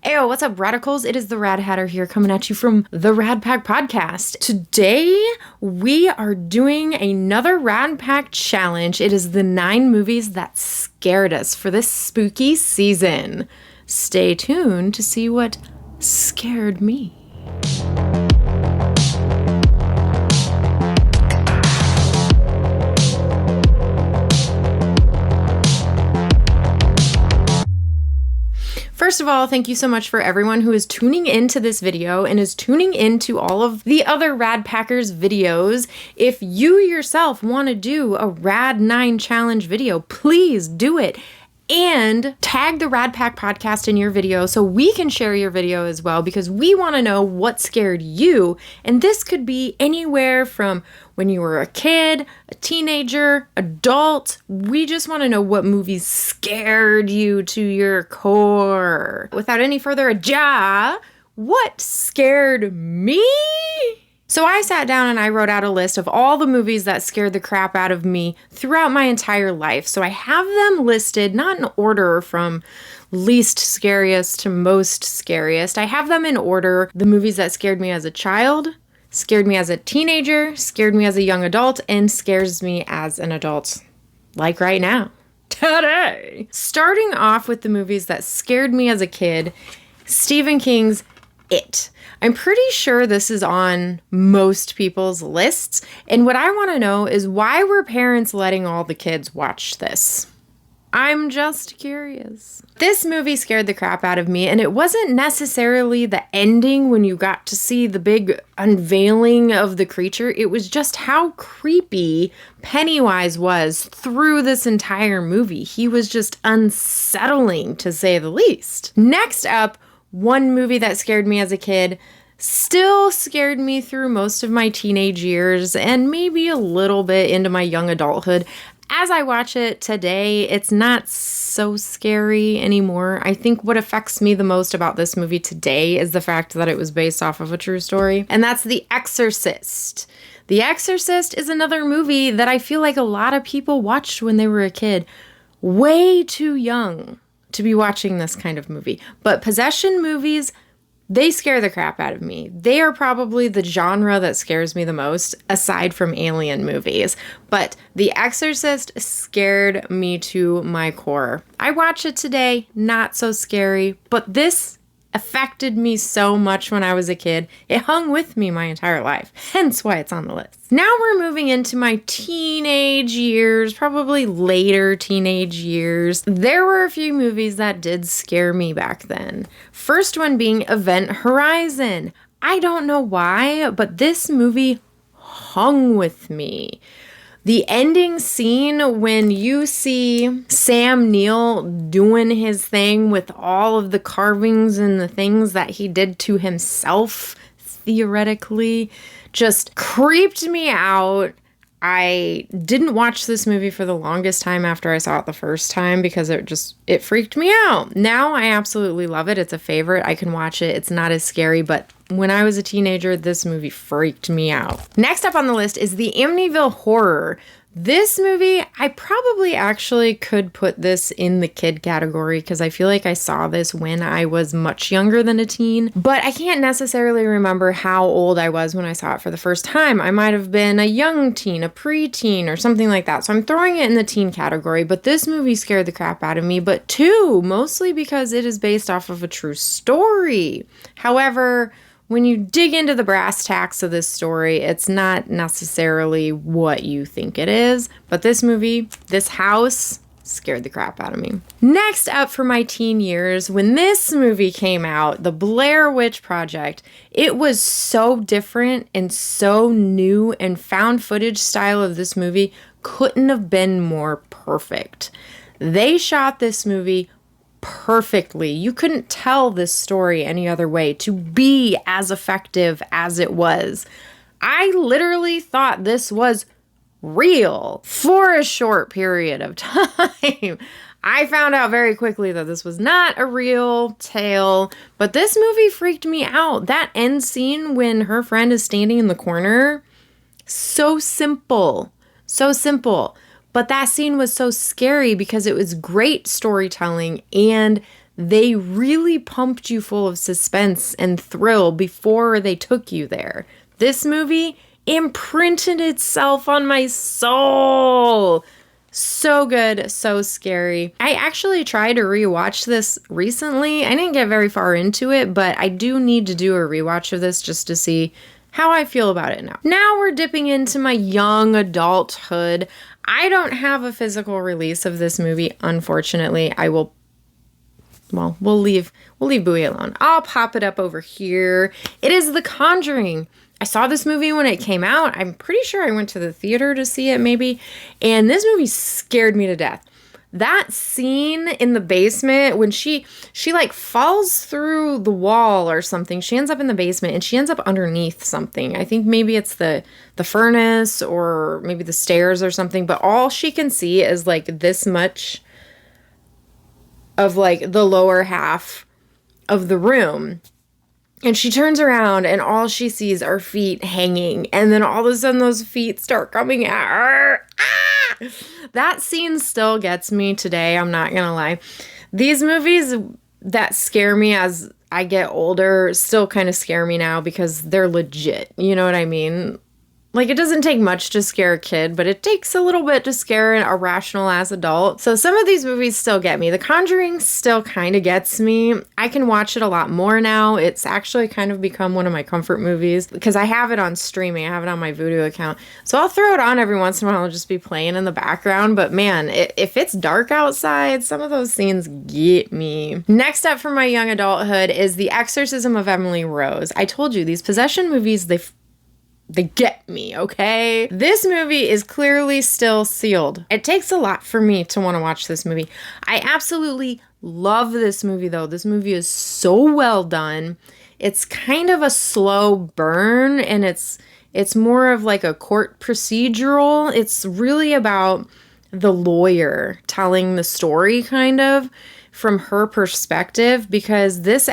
Ayo, what's up, radicals? It is the Rad Hatter here coming at you from the Rad Pack Podcast. Today, we are doing another Rad Pack challenge. It is the 9 movies that scared us for this spooky season. Stay tuned to see what scared me. First of all, thank you so much for everyone who is tuning into this video and is tuning into all of the other Rad Packers videos. If you yourself want to do a Rad 9 challenge video, please do it. And tag the Rad Pack podcast in your video so we can share your video as well, because we want to know what scared you. And this could be anywhere from when you were a kid, a teenager, adult. We just want to know what movies scared you to your core. Without any further ado, what scared me? So I sat down and I wrote out a list of all the movies that scared the crap out of me throughout my entire life. So I have them listed, not in order from least scariest to most scariest. I have them in order: the movies that scared me as a child, scared me as a teenager, scared me as a young adult, and scares me as an adult, like right now, today. Starting off with the movies that scared me as a kid, Stephen King's It. I'm pretty sure this is on most people's lists, and what I want to know is, why were parents letting all the kids watch this? I'm just curious. This movie scared the crap out of me, and it wasn't necessarily the ending when you got to see the big unveiling of the creature. It was just how creepy Pennywise was through this entire movie. He was just unsettling, to say the least. Next up, one movie that scared me as a kid, still scared me through most of my teenage years and maybe a little bit into my young adulthood. As I watch it today, it's not so scary anymore. I think what affects me the most about this movie today is the fact that it was based off of a true story, and that's The Exorcist. The Exorcist is another movie that I feel like a lot of people watched when they were a kid, way too young to be watching this kind of movie. But possession movies, they scare the crap out of me. They are probably the genre that scares me the most, aside from alien movies. But The Exorcist scared me to my core. I watch it today, not so scary, but this affected me so much when I was a kid. It hung with me my entire life, hence why it's on the list. Now we're moving into my teenage years, probably later teenage years. There were a few movies that did scare me back then. First one being Event Horizon. I don't know why, but this movie hung with me. The ending scene when you see Sam Neill doing his thing with all of the carvings and the things that he did to himself, theoretically, just creeped me out. I didn't watch this movie for the longest time after I saw it the first time because it freaked me out. Now I absolutely love it. It's a favorite. I can watch it. It's not as scary, but when I was a teenager, this movie freaked me out. Next up on the list is the Nville Horror. This movie, I probably actually could put this in the kid category because I feel like I saw this when I was much younger than a teen, but I can't necessarily remember how old I was when I saw it for the first time. I might have been a young teen, a preteen, or something like that. So I'm throwing it in the teen category, but this movie scared the crap out of me, but two, mostly because it is based off of a true story. However, when you dig into the brass tacks of this story, it's not necessarily what you think it is. But this movie, this house, scared the crap out of me. Next up for my teen years, when this movie came out, the Blair Witch Project, it was so different and so new, and found footage style of this movie couldn't have been more perfect. They shot this movie perfectly. You couldn't tell this story any other way to be as effective as it was. I literally thought this was real for a short period of time. I found out very quickly that this was not a real tale, but this movie freaked me out. That end scene when her friend is standing in the corner, so simple, so simple. But that scene was so scary because it was great storytelling, and They really pumped you full of suspense and thrill before they took you there. This movie imprinted itself on my soul. So good, so scary. I actually tried to rewatch this recently. I didn't get very far into it, but I do need to do a rewatch of this just to see how I feel about it now. Now we're dipping into my young adulthood. I don't have a physical release of this movie, unfortunately. We'll leave Bowie alone. I'll pop it up over here. It is The Conjuring. I saw this movie when it came out. I'm pretty sure I went to the theater to see it maybe. And this movie scared me to death. That scene in the basement when she like falls through the wall or something. She ends up in the basement and she ends up underneath something. I think maybe it's the furnace or maybe the stairs or something. But all she can see is like this much of like the lower half of the room. And she turns around and all she sees are feet hanging. And then all of a sudden those feet start coming at her. Ah! That scene still gets me today. I'm not going to lie. These movies that scare me as I get older still kind of scare me now because they're legit. You know what I mean? Like, it doesn't take much to scare a kid, but it takes a little bit to scare an irrational-ass adult. So some of these movies still get me. The Conjuring still kind of gets me. I can watch it a lot more now. It's actually kind of become one of my comfort movies because I have it on streaming. I have it on my Vudu account. So I'll throw it on every once in a while. I'll just be playing in the background. But man, if it's dark outside, some of those scenes get me. Next up from my young adulthood is The Exorcism of Emily Rose. I told you, these possession movies, they get me, okay? This movie is clearly still sealed. It takes a lot for me to want to watch this movie. I absolutely love this movie, though. This movie is so well done. It's kind of a slow burn, and it's more of like a court procedural. It's really about the lawyer telling the story, kind of, from her perspective, because this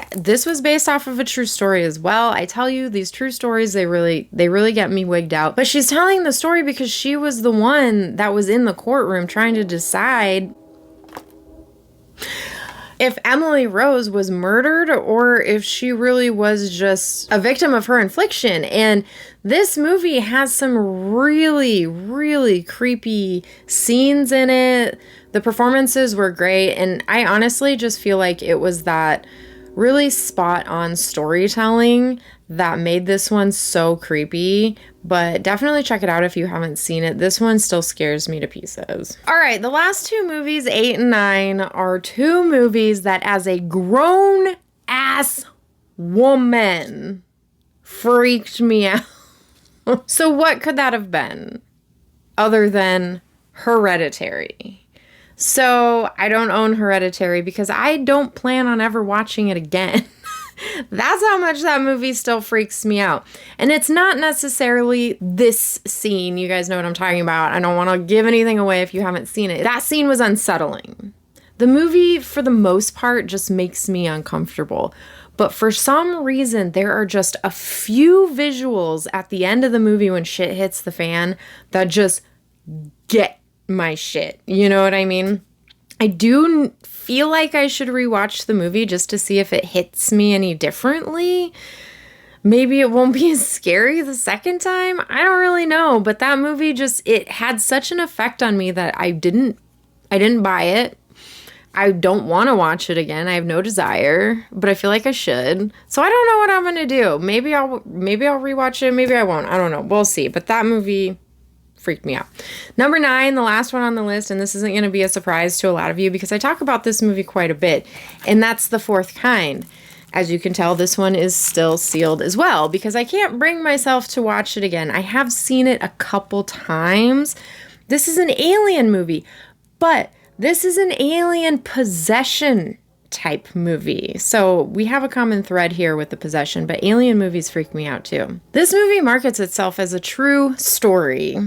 was based off of a true story as well. I tell you, these true stories, they really get me wigged out. But she's telling the story because she was the one that was in the courtroom trying to decide if Emily Rose was murdered or if she really was just a victim of her infliction. And this movie has some really, really creepy scenes in it. The performances were great, and I honestly just feel like it was that really spot-on storytelling that made this one so creepy. But definitely check it out if you haven't seen it. This one still scares me to pieces. All right, the last two movies, 8 and 9, are two movies that as a grown-ass woman freaked me out. So what could that have been other than Hereditary? So I don't own Hereditary because I don't plan on ever watching it again. That's how much that movie still freaks me out. And it's not necessarily this scene. You guys know what I'm talking about. I don't want to give anything away if you haven't seen it. That scene was unsettling. The movie, for the most part, just makes me uncomfortable. But for some reason, there are just a few visuals at the end of the movie when shit hits the fan that just get my shit. You know what I mean? I do feel like I should rewatch the movie just to see if it hits me any differently. Maybe it won't be as scary the second time. I don't really know, but that movie it had such an effect on me that I didn't buy it. I don't want to watch it again. I have no desire, but I feel like I should. So I don't know what I'm going to do. Maybe I'll rewatch it, maybe I won't. I don't know. We'll see. But that movie freaked me out. Number 9, the last one on the list, and this isn't going to be a surprise to a lot of you because I talk about this movie quite a bit, and that's The Fourth Kind. As you can tell, this one is still sealed as well because I can't bring myself to watch it again. I have seen it a couple times. This is an alien movie, but this is an alien possession type movie. So we have a common thread here with the possession, but alien movies freak me out too. This movie markets itself as a true story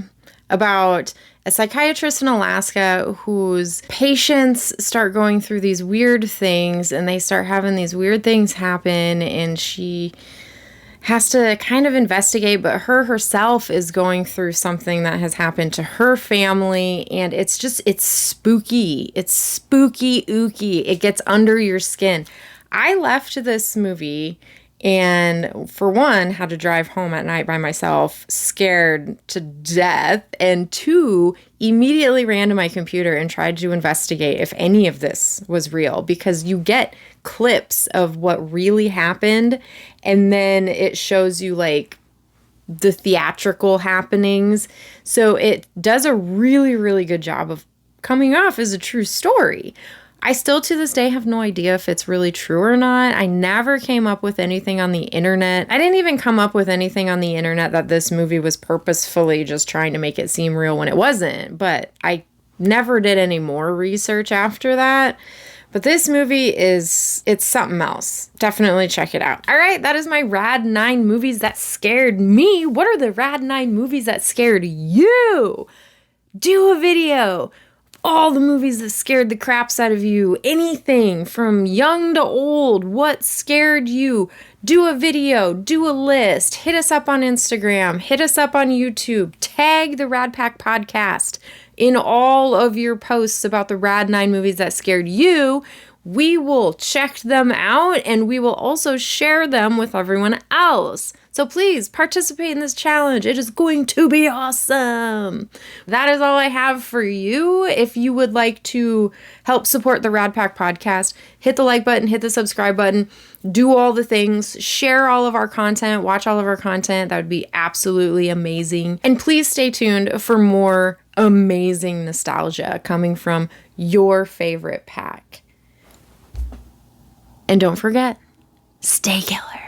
about a psychiatrist in Alaska whose patients start going through these weird things and they start having these weird things happen, and she has to kind of investigate, but her herself is going through something that has happened to her family, and it's spooky. It's spooky ooky. It gets under your skin. I left this movie and, for one, had to drive home at night by myself, scared to death, and two, immediately ran to my computer and tried to investigate if any of this was real, because you get clips of what really happened, and then it shows you, like, the theatrical happenings. So it does a really, really good job of coming off as a true story. I still to this day have no idea if it's really true or not. I never came up with anything on the internet. I didn't even come up with anything on the internet that this movie was purposefully just trying to make it seem real when it wasn't. But I never did any more research after that. But this movie it's something else. Definitely check it out. All right, that is my Rad 9 movies that scared me. What are the Rad 9 movies that scared you? Do a video. All the movies that scared the craps out of you. Anything from young to old. What scared you? Do a video. Do a list. Hit us up on Instagram. Hit us up on YouTube. Tag the Rad Pack Podcast in all of your posts about the Rad 9 movies that scared you. We will check them out, and we will also share them with everyone else. So please participate in this challenge. It is going to be awesome. That is all I have for you. If you would like to help support the Rad Pack Podcast, hit the like button, hit the subscribe button, do all the things, share all of our content, watch all of our content. That would be absolutely amazing. And please stay tuned for more amazing nostalgia coming from your favorite pack. And don't forget, stay killer.